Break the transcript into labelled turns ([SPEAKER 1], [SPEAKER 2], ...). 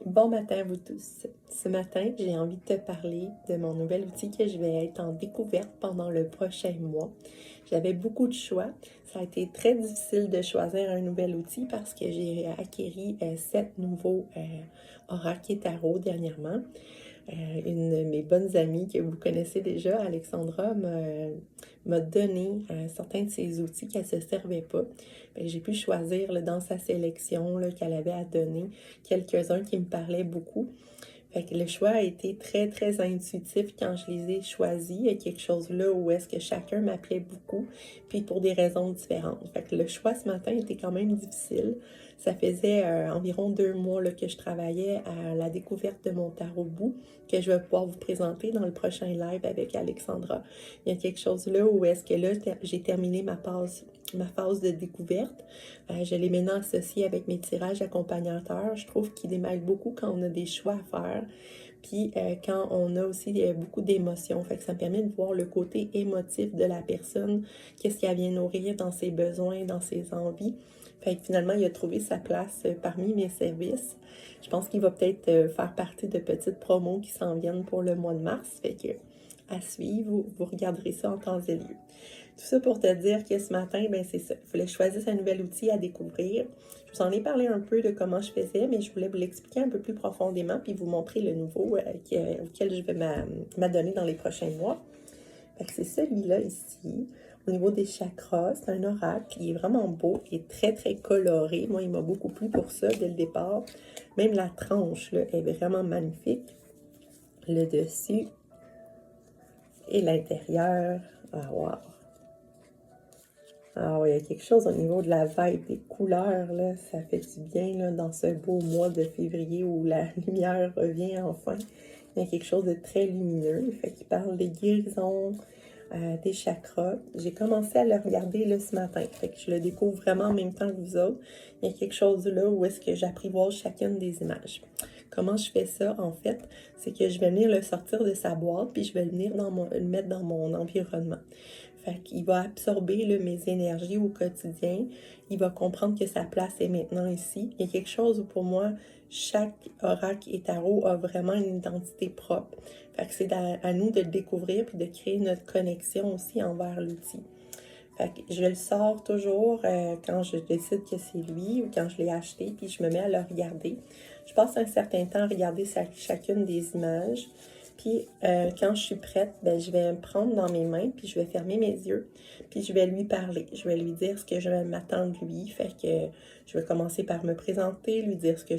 [SPEAKER 1] Bon matin à vous tous. Ce matin, j'ai envie de te parler de mon nouvel outil que je vais être en découverte pendant le prochain mois. J'avais beaucoup de choix. Ça a été très difficile de choisir un nouvel outil parce que j'ai acquéri 7 nouveaux oracles et tarot dernièrement. Une de mes bonnes amies que vous connaissez déjà, Alexandra, m'a donné certains de ses outils qu'elle ne se servait pas. J'ai pu choisir là, dans sa sélection là, qu'elle avait à donner quelques-uns qui me parlaient beaucoup. Fait que le choix a été très, très intuitif quand je les ai choisis. Il y a quelque chose là où est-ce que chacun m'appelait beaucoup, puis pour des raisons différentes. Fait que le choix ce matin était quand même difficile. Ça faisait environ 2 mois là, que je travaillais à la découverte de mon tarot bout, que je vais pouvoir vous présenter dans le prochain live avec Alexandra. Il y a quelque chose là où est-ce que là, j'ai terminé ma phase de découverte. Je l'ai maintenant associé avec mes tirages accompagnateurs. Je trouve qu'il démêle beaucoup quand on a des choix à faire. Puis quand on a aussi beaucoup d'émotions. Fait que ça me permet de voir le côté émotif de la personne, qu'est-ce qu'elle vient nourrir dans ses besoins, dans ses envies. Fait que finalement, il a trouvé sa place parmi mes services. Je pense qu'il va peut-être faire partie de petites promos qui s'en viennent pour le mois de mars. Fait que à suivre, vous regarderez ça en temps et lieu. Tout ça pour te dire que ce matin, ben c'est ça. Il fallait que je choisisse un nouvel outil à découvrir. Je vous en ai parlé un peu de comment je faisais, mais je voulais vous l'expliquer un peu plus profondément puis vous montrer le nouveau auquel je vais m'adonner dans les prochains mois. C'est celui-là ici. Au niveau des chakras, c'est un oracle. Il est vraiment beau. Il est très, très coloré. Moi, il m'a beaucoup plu pour ça dès le départ. Même la tranche là, est vraiment magnifique. Le dessus et l'intérieur. Ah, wow! Ah oui, il y a quelque chose au niveau de la vibe des couleurs, là, ça fait du bien là, dans ce beau mois de février où la lumière revient enfin. Il y a quelque chose de très lumineux, fait qu'il parle des guérisons, des chakras. J'ai commencé à le regarder là, ce matin, fait que je le découvre vraiment en même temps que vous autres. Il y a quelque chose là où est-ce que j'apprivoise chacune des images. Comment je fais ça, en fait, c'est que je vais venir le sortir de sa boîte, puis je vais le mettre dans mon environnement. Fait qu'il va absorber là, mes énergies au quotidien. Il va comprendre que sa place est maintenant ici. Il y a quelque chose où pour moi, chaque oracle et tarot a vraiment une identité propre. Fait que c'est à nous de le découvrir puis de créer notre connexion aussi envers l'outil. Fait que je le sors toujours quand je décide que c'est lui ou quand je l'ai acheté, puis je me mets à le regarder. Je passe un certain temps à regarder chacune des images. Puis quand je suis prête, ben, je vais me prendre dans mes mains, puis je vais fermer mes yeux, puis je vais lui parler. Je vais lui dire ce que je m'attends de lui. Fait que je vais commencer par me présenter, lui dire ce que je